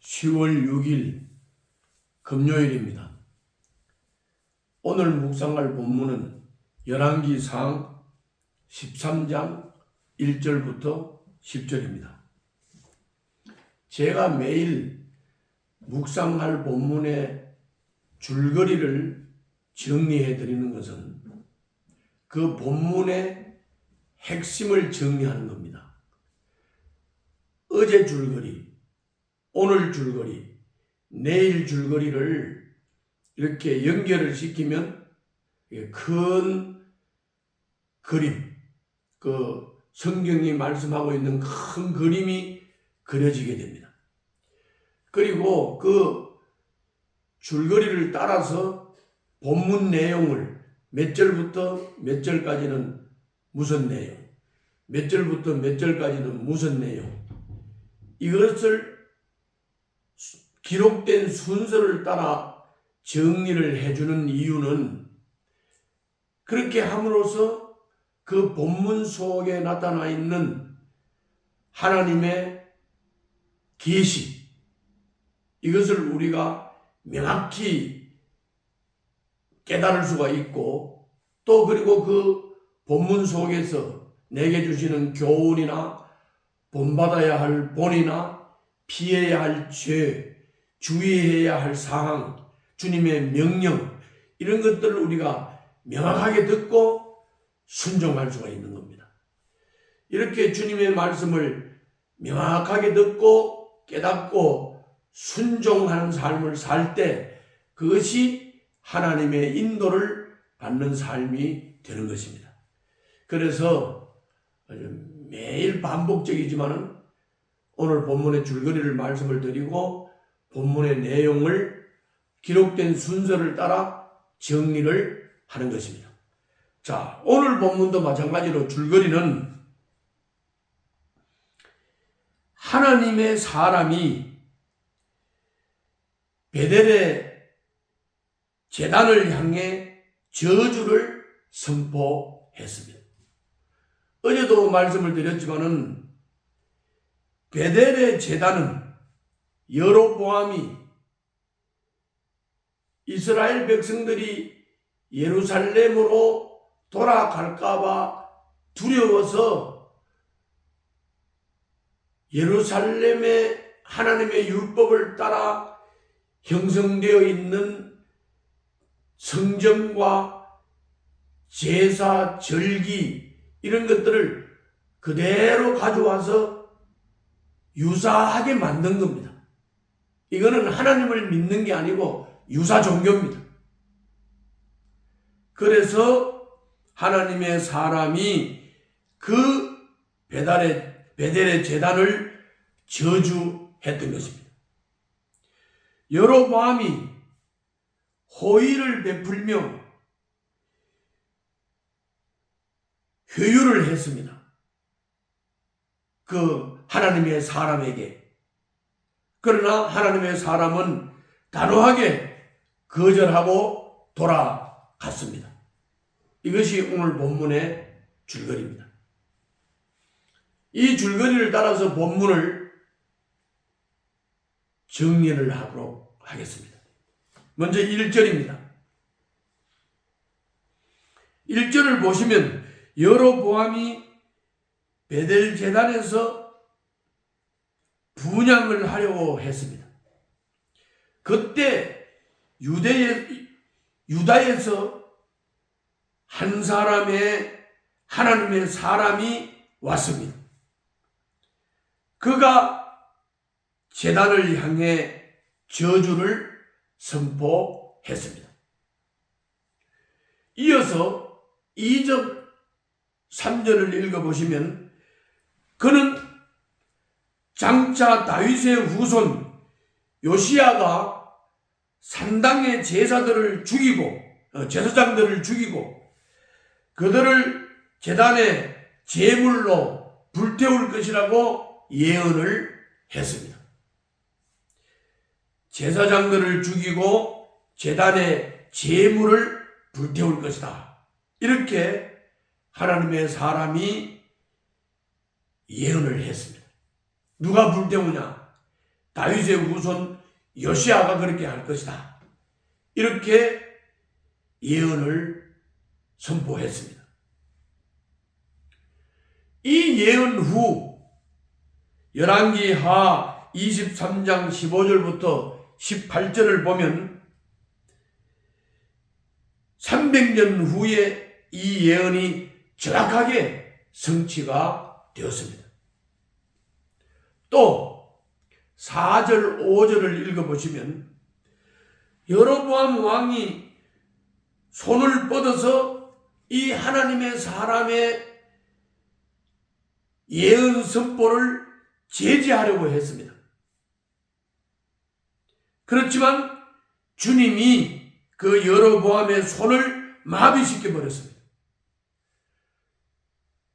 10월 6일 금요일입니다. 오늘 묵상할 본문은 열왕기상 13장 1절부터 10절입니다. 제가 매일 묵상할 본문의 줄거리를 정리해 드리는 것은 그 본문의 핵심을 정리하는 겁니다. 어제 줄거리, 오늘 줄거리, 내일 줄거리를 이렇게 연결을 시키면 큰 그림, 그 성경이 말씀하고 있는 큰 그림이 그려지게 됩니다. 그리고 그 줄거리를 따라서 본문 내용을 몇 절부터 몇 절까지는 무슨 내용, 몇 절부터 몇 절까지는 무슨 내용, 이것을 기록된 순서를 따라 정리를 해주는 이유는 그렇게 함으로써 그 본문 속에 나타나 있는 하나님의 계시, 이것을 우리가 명확히 깨달을 수가 있고, 또 그리고 그 본문 속에서 내게 주시는 교훈이나 본받아야 할 본이나 피해야 할 죄, 주의해야 할 사항, 주님의 명령, 이런 것들을 우리가 명확하게 듣고 순종할 수가 있는 겁니다. 이렇게 주님의 말씀을 명확하게 듣고 깨닫고 순종하는 삶을 살 때 그것이 하나님의 인도를 받는 삶이 되는 것입니다. 그래서 매일 반복적이지만은 오늘 본문의 줄거리를 말씀을 드리고 본문의 내용을 기록된 순서를 따라 정리를 하는 것입니다. 자, 오늘 본문도 마찬가지로 줄거리는 하나님의 사람이 베델의 제단을 향해 저주를 선포했습니다. 어제도 말씀을 드렸지만은 베델의 제단은 여로보암이 이스라엘 백성들이 예루살렘으로 돌아갈까봐 두려워서 예루살렘의 하나님의 율법을 따라 형성되어 있는 성전과 제사, 절기 이런 것들을 그대로 가져와서 유사하게 만든 겁니다. 이거는 하나님을 믿는 게 아니고 유사 종교입니다. 그래서 하나님의 사람이 그 베델의 제단을 저주했던 것입니다. 여로보암이 호의를 베풀며 회유를 했습니다. 그 하나님의 사람에게. 그러나 하나님의 사람은 단호하게 거절하고 돌아갔습니다. 이것이 오늘 본문의 줄거리입니다. 이 줄거리를 따라서 본문을 정리를 하도록 하겠습니다. 먼저 1절입니다. 1절을 보시면 여로보암이 베델 제단에서 분향을 하려고 했습니다. 그때 유다에서 한 사람의 하나님의 사람이 왔습니다. 그가 제단을 향해 저주를 선포했습니다. 이어서 2절, 3절을 읽어보시면 그는 장차 다윗의 후손 요시야가 산당의 제사장들을 죽이고 그들을 제단의 제물로 불태울 것이라고 예언을 했습니다. 제사장들을 죽이고 제단의 제물을 불태울 것이다. 이렇게 하나님의 사람이 예언을 했습니다. 누가 불태우냐? 다윗의 후손 요시아가 그렇게 할 것이다. 이렇게 예언을 선포했습니다. 이 예언 후 열왕기하 23장 15절부터 18절을 보면 300년 후에 이 예언이 정확하게 성취가 되었습니다. 또 4절, 5절을 읽어보시면 여로보암 왕이 손을 뻗어서 이 하나님의 사람의 예언 선포를 제지하려고 했습니다. 그렇지만 주님이 그 여로보암의 손을 마비시켜 버렸습니다.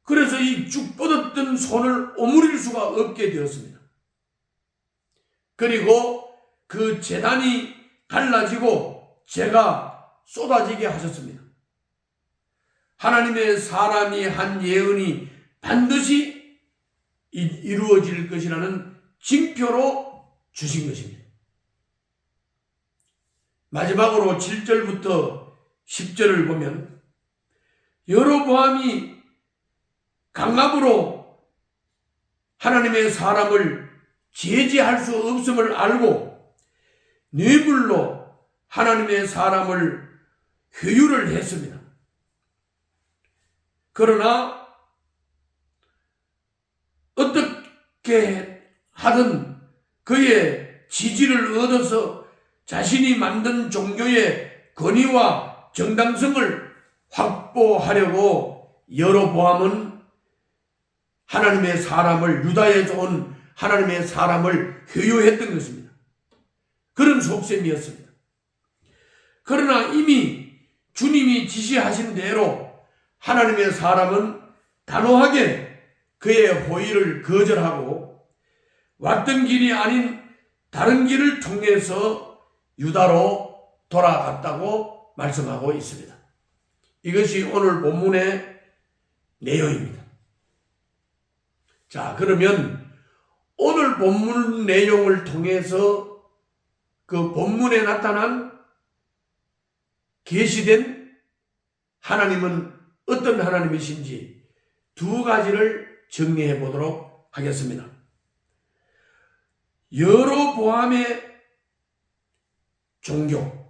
그래서 이 쭉 뻗었던 손을 오므릴 수가 없게 되었습니다. 그리고 그 제단이 갈라지고 재가 쏟아지게 하셨습니다. 하나님의 사람이 한 예언이 반드시 이루어질 것이라는 징표로 주신 것입니다. 마지막으로 7절부터 10절을 보면 여로보암이 강압으로 하나님의 사람을 제지할 수 없음을 알고 뇌물로 하나님의 사람을 회유를 했습니다. 그러나 어떻게 하든 그의 지지를 얻어서 자신이 만든 종교의 권위와 정당성을 확보하려고 여로보암은 하나님의 사람을, 유다에서 온 하나님의 사람을 회유했던 것입니다. 그런 속셈이었습니다. 그러나 이미 주님이 지시하신 대로 하나님의 사람은 단호하게 그의 호의를 거절하고 왔던 길이 아닌 다른 길을 통해서 유다로 돌아갔다고 말씀하고 있습니다. 이것이 오늘 본문의 내용입니다. 자, 그러면 오늘 본문 내용을 통해서 그 본문에 나타난 계시된 하나님은 어떤 하나님이신지 두 가지를 정리해 보도록 하겠습니다. 여로보암의 종교,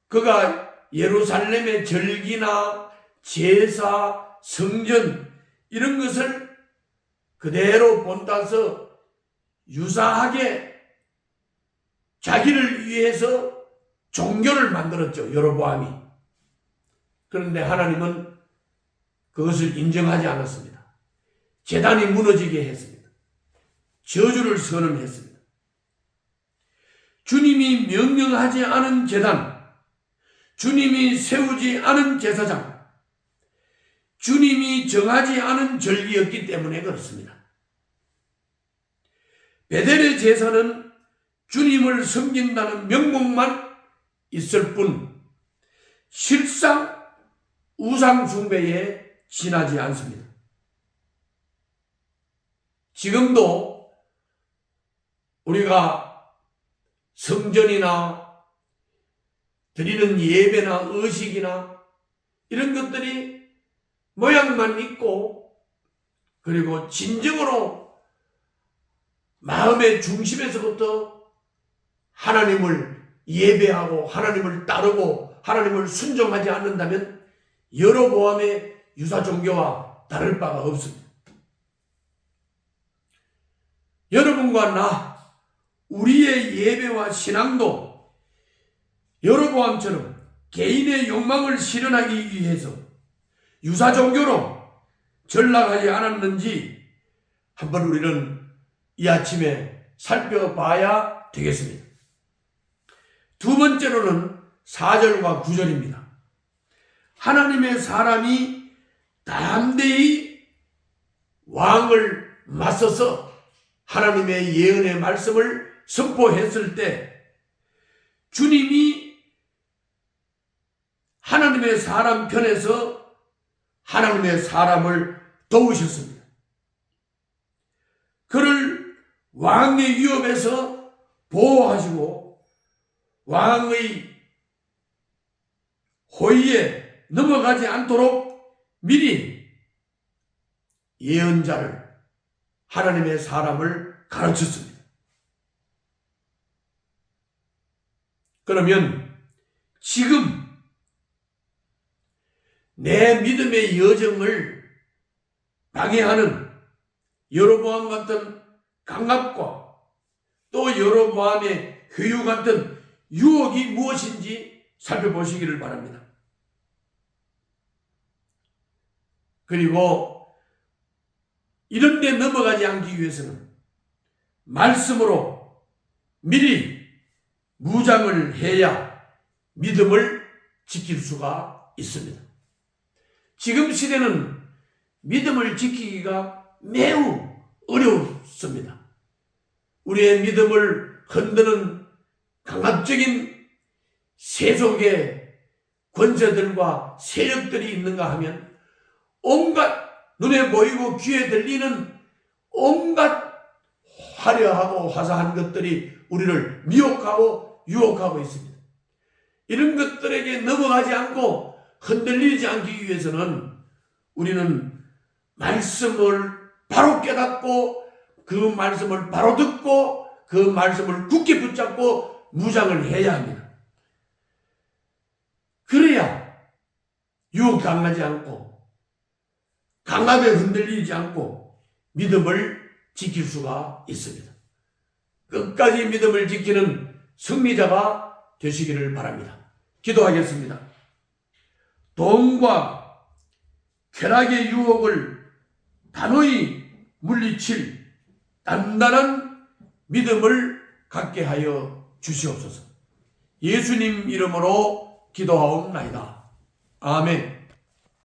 그가 예루살렘의 절기나 제사, 성전 이런 것을 그대로 본따서 유사하게 자기를 위해서 종교를 만들었죠. 여로보암이. 그런데 하나님은 그것을 인정하지 않았습니다. 제단이 무너지게 했습니다. 저주를 선언했습니다. 주님이 명령하지 않은 제단, 주님이 세우지 않은 제사장, 주님이 정하지 않은 절기였기 때문에 그렇습니다. 베델의 제사는 주님을 섬긴다는 명목만 있을 뿐 실상 우상 숭배에 지나지 않습니다. 지금도 우리가 성전이나 드리는 예배나 의식이나 이런 것들이 모양만 있고 그리고 진정으로 마음의 중심에서부터 하나님을 예배하고 하나님을 따르고 하나님을 순종하지 않는다면 여로보암의 유사 종교와 다를 바가 없습니다. 여러분과 나, 우리의 예배와 신앙도 여로보암처럼 개인의 욕망을 실현하기 위해서 유사 종교로 전락하지 않았는지 한번 우리는 이 아침에 살펴봐야 되겠습니다. 두 번째로는 4절과 9절입니다. 하나님의 사람이 담대히 왕을 맞서서 하나님의 예언의 말씀을 선포했을 때 주님이 하나님의 사람 편에서 하나님의 사람을 도우셨습니다. 그를 왕의 위협에서 보호하시고 왕의 호의에 넘어가지 않도록 미리 예언자를, 하나님의 사람을 가르쳤습니다. 그러면 지금 내 믿음의 여정을 방해하는 여로보암 같은 강압과 또 여로보암의 회유 같은 유혹이 무엇인지 살펴보시기를 바랍니다. 그리고 이런 데 넘어가지 않기 위해서는 말씀으로 미리 무장을 해야 믿음을 지킬 수가 있습니다. 지금 시대는 믿음을 지키기가 매우 어렵습니다. 우리의 믿음을 흔드는 강압적인 세속의 권세들과 세력들이 있는가 하면 온갖 눈에 보이고 귀에 들리는 온갖 화려하고 화사한 것들이 우리를 미혹하고 유혹하고 있습니다. 이런 것들에게 넘어가지 않고 흔들리지 않기 위해서는 우리는 말씀을 바로 깨닫고 그 말씀을 바로 듣고 그 말씀을 굳게 붙잡고 무장을 해야 합니다. 그래야 유혹당하지 않고 강압에 흔들리지 않고 믿음을 지킬 수가 있습니다. 끝까지 믿음을 지키는 승리자가 되시기를 바랍니다. 기도하겠습니다. 돈과 쾌락의 유혹을 단호히 물리칠 단단한 믿음을 갖게 하여 주시옵소서. 예수님 이름으로 기도하옵나이다. 아멘.